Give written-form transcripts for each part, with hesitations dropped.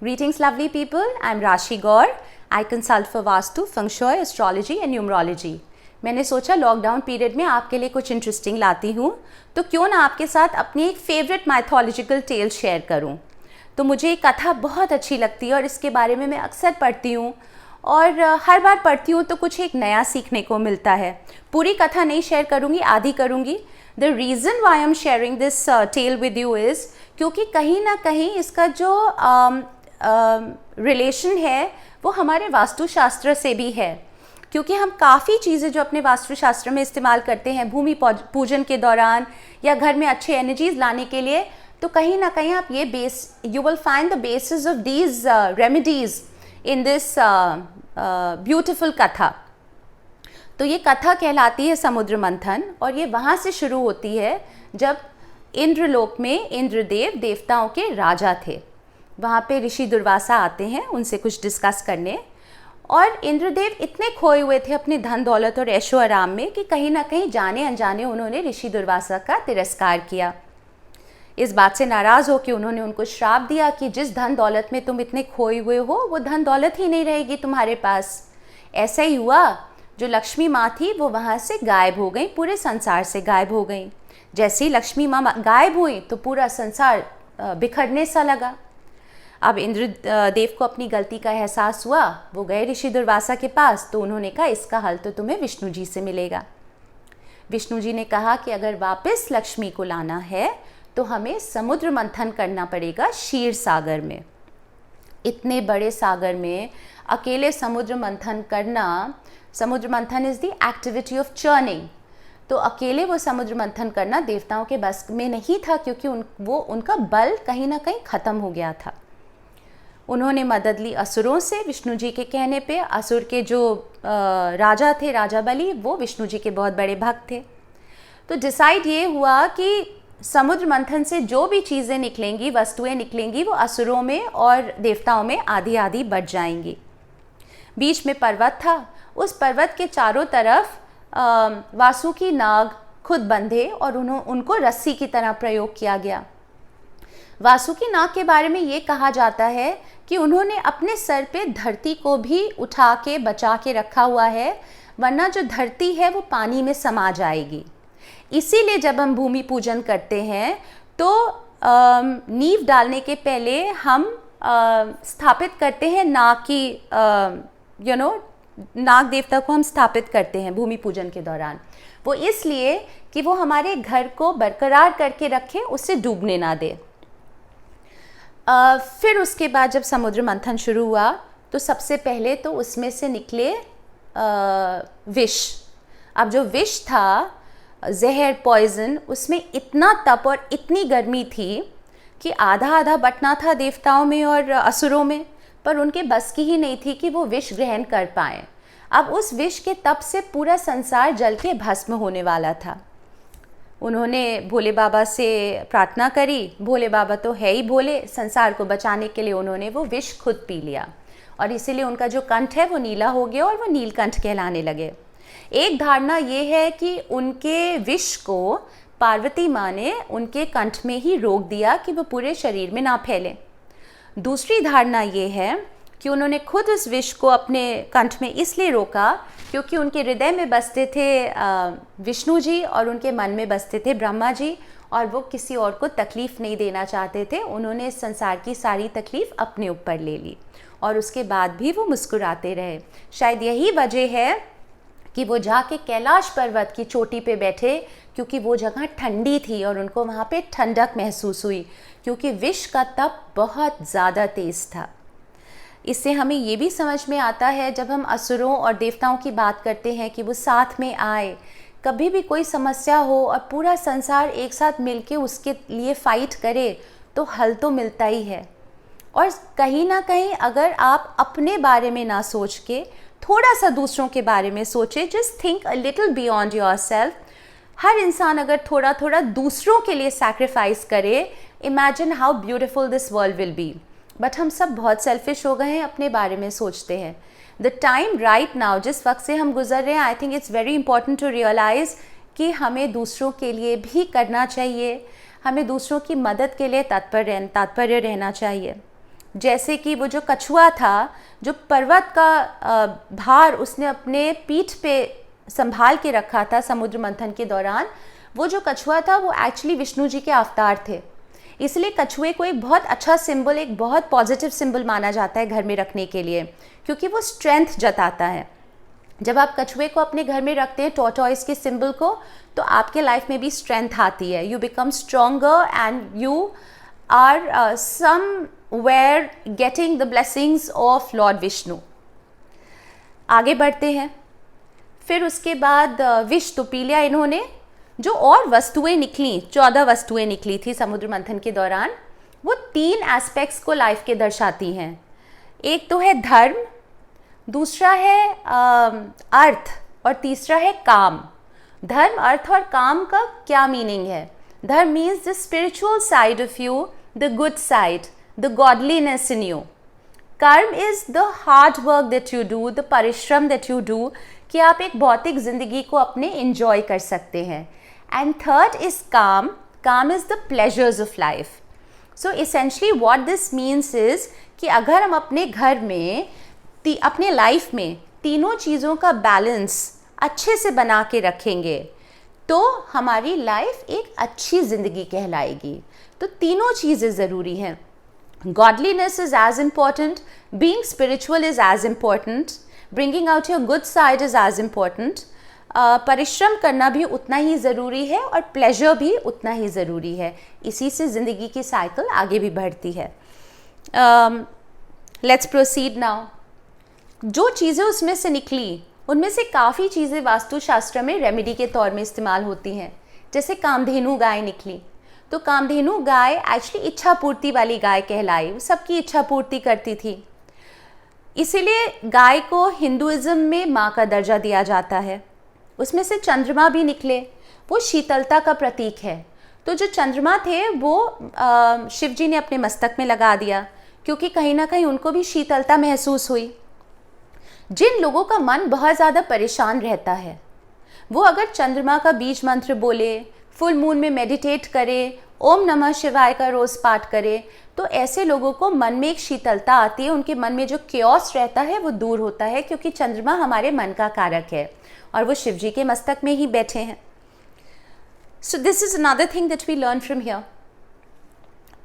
Greetings, lovely people. I'm Rashi Gaur. I consult for Vastu, Feng Shui, Astrology and Numerology. मैंने सोचा lockdown period में आपके लिए कुछ इंटरेस्टिंग लाती हूँ, तो क्यों ना आपके साथ अपनी एक फेवरेट माइथोलॉजिकल टेल शेयर करूँ। तो मुझे एक कथा बहुत अच्छी लगती है और इसके बारे में मैं अक्सर पढ़ती हूँ और हर बार पढ़ती हूँ तो कुछ एक नया सीखने को मिलता है। पूरी कथा नहीं शेयर करूँगी, आधी करूँगी। The reason why I am sharing this tale with you is क्योंकि कहीं ना कहीं इसका जो रिलेशन है वो हमारे वास्तुशास्त्र से भी है, क्योंकि हम काफ़ी चीज़ें जो अपने वास्तुशास्त्र में इस्तेमाल करते हैं भूमि पूजन के दौरान या घर में अच्छे एनर्जीज लाने के लिए, तो कहीं ना कहीं आप ये you will find the basis of these remedies in this beautiful कथा। तो ये कथा कहलाती है समुद्र मंथन और ये वहाँ से शुरू होती है जब इंद्रलोक में इंद्रदेव देवताओं के राजा थे। वहाँ पे ऋषि दुर्वासा आते हैं उनसे कुछ डिस्कस करने, और इंद्रदेव इतने खोए हुए थे अपने धन दौलत और ऐशो आराम में कि कहीं ना कहीं जाने अनजाने उन्होंने ऋषि दुर्वासा का तिरस्कार किया। इस बात से नाराज़ हो कि उन्होंने उनको श्राप दिया कि जिस धन दौलत में तुम इतने खोए हुए हो वो धन दौलत ही नहीं रहेगी तुम्हारे पास। ऐसा ही हुआ, जो लक्ष्मी माँ थी वो वहाँ से गायब हो गई, पूरे संसार से गायब हो गई। जैसे ही लक्ष्मी माँ गायब हुई तो पूरा संसार बिखरने सा लगा। अब इंद्रदेव को अपनी गलती का एहसास हुआ, वो गए ऋषि दुर्वासा के पास, तो उन्होंने कहा इसका हल तो तुम्हें विष्णु जी से मिलेगा। विष्णु जी ने कहा कि अगर वापस लक्ष्मी को लाना है तो हमें समुद्र मंथन करना पड़ेगा क्षीर सागर में। इतने बड़े सागर में अकेले समुद्र मंथन करना, समुद्र मंथन is the activity of churning, तो अकेले वो समुद्र मंथन करना देवताओं के बस में नहीं था, क्योंकि उनका बल कहीं ना कहीं ख़त्म हो गया था। उन्होंने मदद ली असुरों से। विष्णु जी के कहने पे असुर के जो राजा थे, राजा बलि, वो विष्णु जी के बहुत बड़े भक्त थे। तो डिसाइड ये हुआ कि समुद्र मंथन से जो भी चीज़ें निकलेंगी, वस्तुएं निकलेंगी, वो असुरों में और देवताओं में आधी आधी बढ़ जाएंगी। बीच में पर्वत था, उस पर्वत के चारों तरफ वासुकी नाग खुद बंधे और उनको रस्सी की तरह प्रयोग किया गया। वासुकी नाग के बारे में ये कहा जाता है कि उन्होंने अपने सर पे धरती को भी उठा के बचा के रखा हुआ है, वरना जो धरती है वो पानी में समा जाएगी। इसीलिए जब हम भूमि पूजन करते हैं तो नींव डालने के पहले हम स्थापित करते हैं नाग की नाग देवता को हम स्थापित करते हैं भूमि पूजन के दौरान। वो इसलिए कि वो हमारे घर को बरकरार करके रखे, उससे डूबने ना दे। फिर उसके बाद जब समुद्र मंथन शुरू हुआ तो सबसे पहले तो उसमें से निकले विष। अब जो विष था, जहर, पॉइजन, उसमें इतना तप और इतनी गर्मी थी कि आधा आधा बटना था देवताओं में और असुरों में, पर उनके बस की ही नहीं थी कि वो विष ग्रहण कर पाएँ। अब उस विष के तप से पूरा संसार जल के भस्म होने वाला था। उन्होंने भोले बाबा से प्रार्थना करी। भोले बाबा तो है ही भोले, संसार को बचाने के लिए उन्होंने वो विष खुद पी लिया और इसीलिए उनका जो कंठ है वो नीला हो गया और वो नीलकंठ कहलाने लगे। एक धारणा ये है कि उनके विष को पार्वती माँ ने उनके कंठ में ही रोक दिया कि वो पूरे शरीर में ना फैले। दूसरी धारणा ये है कि उन्होंने खुद उस विष को अपने कंठ में इसलिए रोका क्योंकि उनके हृदय में बसते थे विष्णु जी और उनके मन में बसते थे ब्रह्मा जी, और वो किसी और को तकलीफ़ नहीं देना चाहते थे। उन्होंने इस संसार की सारी तकलीफ़ अपने ऊपर ले ली और उसके बाद भी वो मुस्कुराते रहे। शायद यही वजह है कि वो जाके कैलाश पर्वत की चोटी पे बैठे, क्योंकि वो जगह ठंडी थी और उनको वहाँ पे ठंडक महसूस हुई, क्योंकि विष का तप बहुत ज़्यादा तेज़ था। इससे हमें ये भी समझ में आता है, जब हम असुरों और देवताओं की बात करते हैं कि वो साथ में आए, कभी भी कोई समस्या हो और पूरा संसार एक साथ मिलके उसके लिए फ़ाइट करे तो हल तो मिलता ही है। और कहीं ना कहीं अगर आप अपने बारे में ना सोच के थोड़ा सा दूसरों के बारे में सोचे, just think a little beyond yourself. हर इंसान अगर थोड़ा थोड़ा दूसरों के लिए सैक्रिफाइस करे, imagine how beautiful this world will be. But हम सब बहुत सेल्फिश हो गए हैं, अपने बारे में सोचते हैं। द टाइम राइट नाउ, जिस वक्त से हम गुजर रहे हैं, I think it's very important to realise कि हमें दूसरों के लिए भी करना चाहिए, हमें दूसरों की मदद के लिए तात्पर्य रहना चाहिए। जैसे कि वो जो कछुआ था, जो पर्वत का भार उसने अपने पीठ पे संभाल के रखा था समुद्र मंथन के दौरान, वो जो कछुआ था वो एक्चुअली विष्णु जी के अवतार थे। इसलिए कछुए को एक बहुत अच्छा सिंबल, एक बहुत पॉजिटिव सिंबल माना जाता है घर में रखने के लिए, क्योंकि वो स्ट्रेंथ जताता है। जब आप कछुए को अपने घर में रखते हैं, टॉर्टॉइस के सिंबल को, तो आपके लाइफ में भी स्ट्रेंथ आती है। You become stronger and you are somewhere getting the blessings of lord Vishnu. आगे बढ़ते हैं। फिर उसके बाद विष तो पी लिया इन्होंने। जो और वस्तुएं निकली, 14 वस्तुएं निकली थी समुद्र मंथन के दौरान, वो 3 एस्पेक्ट्स को लाइफ के दर्शाती हैं। एक तो है धर्म, दूसरा है अर्थ, और तीसरा है काम। धर्म, अर्थ और काम का क्या मीनिंग है? Dharma means the spiritual side of you, the good side, the godliness in you. Karma is the hard work that you do, the परिश्रम दैट यू डू, कि आप एक भौतिक जिंदगी को अपने इंजॉय कर सकते हैं। एंड थर्ड इज काम। काम is the pleasures of life. So essentially what this means is कि अगर हम अपने घर में, अपने लाइफ में तीनों चीज़ों का बैलेंस अच्छे से बना के रखेंगे तो हमारी लाइफ एक अच्छी ज़िंदगी कहलाएगी। तो तीनों चीज़ें ज़रूरी हैं। Godliness is as important, being spiritual is as important, bringing out your good side is as important, परिश्रम करना भी उतना ही ज़रूरी है और प्लेजर भी उतना ही ज़रूरी है। इसी से ज़िंदगी की साइकिल आगे भी बढ़ती है। Let's proceed now. जो चीज़ें उसमें से निकली, उनमें से काफ़ी चीज़ें वास्तुशास्त्र में रेमेडी के तौर में इस्तेमाल होती हैं। जैसे कामधेनु गाय निकली, तो कामधेनु गाय एक्चुअली इच्छा पूर्ति वाली गाय कहलाई, वो सबकी इच्छा पूर्ति करती थी। इसीलिए गाय को हिंदुइज्म में माँ का दर्जा दिया जाता है। उसमें से चंद्रमा भी निकले, वो शीतलता का प्रतीक है। तो जो चंद्रमा थे वो शिव जी ने अपने मस्तक में लगा दिया, क्योंकि कहीं ना कहीं उनको भी शीतलता महसूस हुई। जिन लोगों का मन बहुत ज़्यादा परेशान रहता है, वो अगर चंद्रमा का बीज मंत्र बोले, फुल मून में मेडिटेट करे, ओम नमः शिवाय का रोज़ पाठ करे, तो ऐसे लोगों को मन में एक शीतलता आती है। उनके मन में जो क्योस रहता है वो दूर होता है, क्योंकि चंद्रमा हमारे मन का कारक है और वो शिव जी के मस्तक में ही बैठे हैं। So this is another thing that we learn from here.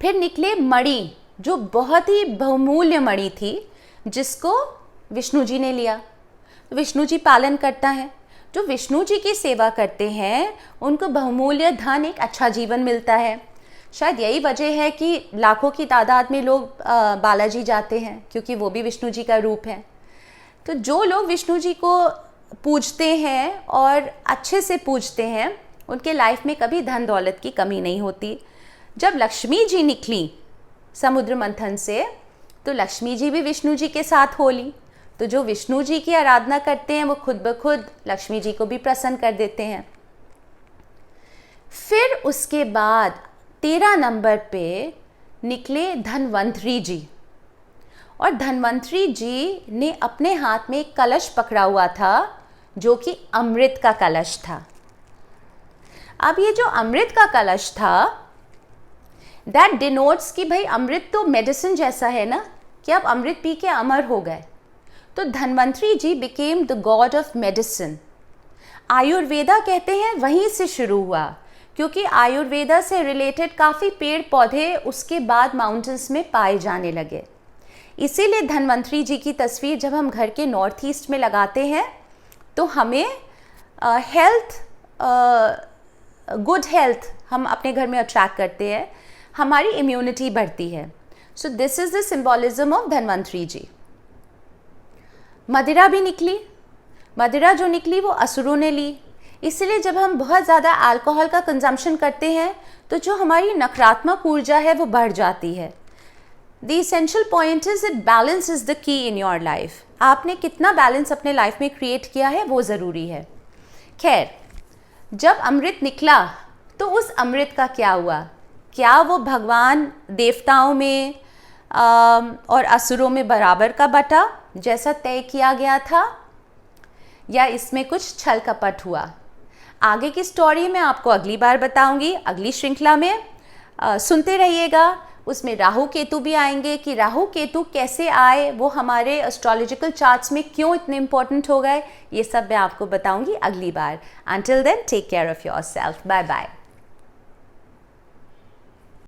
फिर निकले मणि, जो बहुत ही बहुमूल्य मणि थी, जिसको विष्णु जी ने लिया। विष्णु जी पालन करता है। जो विष्णु जी की सेवा करते हैं उनको बहुमूल्य धन, एक अच्छा जीवन मिलता है। शायद यही वजह है कि लाखों की तादाद में लोग बालाजी जाते हैं, क्योंकि वो भी विष्णु जी का रूप है। तो जो लोग विष्णु जी को पूजते हैं और अच्छे से पूजते हैं, उनके लाइफ में कभी धन दौलत की कमी नहीं होती। जब लक्ष्मी जी निकली समुद्र मंथन से, तो लक्ष्मी जी भी विष्णु जी के साथ हो ली। तो जो विष्णु जी की आराधना करते हैं वो खुद ब खुद लक्ष्मी जी को भी प्रसन्न कर देते हैं। फिर उसके बाद 13 नंबर पे निकले धनवंतरी जी, और धनवंतरी जी ने अपने हाथ में एक कलश पकड़ा हुआ था, जो कि अमृत का कलश था। अब ये जो अमृत का कलश था, दैट डिनोट्स कि भाई अमृत तो मेडिसिन जैसा है ना, कि आप अमृत पी के अमर हो गए। तो Dhanvantari ji became the god of medicine. Ayurveda कहते हैं वहीं से शुरू हुआ, क्योंकि आयुर्वेदा से रिलेटेड काफ़ी पेड़ पौधे उसके बाद माउंटेन्स में पाए जाने लगे। इसीलिए धनवंतरी जी की तस्वीर जब हम घर के नॉर्थ ईस्ट में लगाते हैं तो हमें हेल्थ, गुड हेल्थ हम अपने घर में अट्रैक्ट करते हैं, हमारी इम्यूनिटी बढ़ती है। So this is the symbolism of Dhanvantari ji. मदिरा भी निकली। मदिरा जो निकली वो असुरों ने ली। इसलिए जब हम बहुत ज़्यादा अल्कोहल का कंजम्पशन करते हैं तो जो हमारी नकारात्मक ऊर्जा है वो बढ़ जाती है। The essential point is that balance is the key in your life. आपने कितना बैलेंस अपने लाइफ में क्रिएट किया है वो ज़रूरी है। खैर, जब अमृत निकला तो उस अमृत का क्या हुआ? क्या वो भगवान देवताओं में और असुरों में बराबर का बटा जैसा तय किया गया था, या इसमें कुछ छल कपट हुआ? आगे की स्टोरी मैं आपको अगली बार बताऊंगी, अगली श्रृंखला में। सुनते रहिएगा। उसमें राहु केतु भी आएंगे कि राहु केतु कैसे आए, वो हमारे एस्ट्रोलॉजिकल चार्ट्स में क्यों इतने इंपॉर्टेंट हो गए, ये सब मैं आपको बताऊंगी अगली बार. Until then, take care of yourself. Bye bye.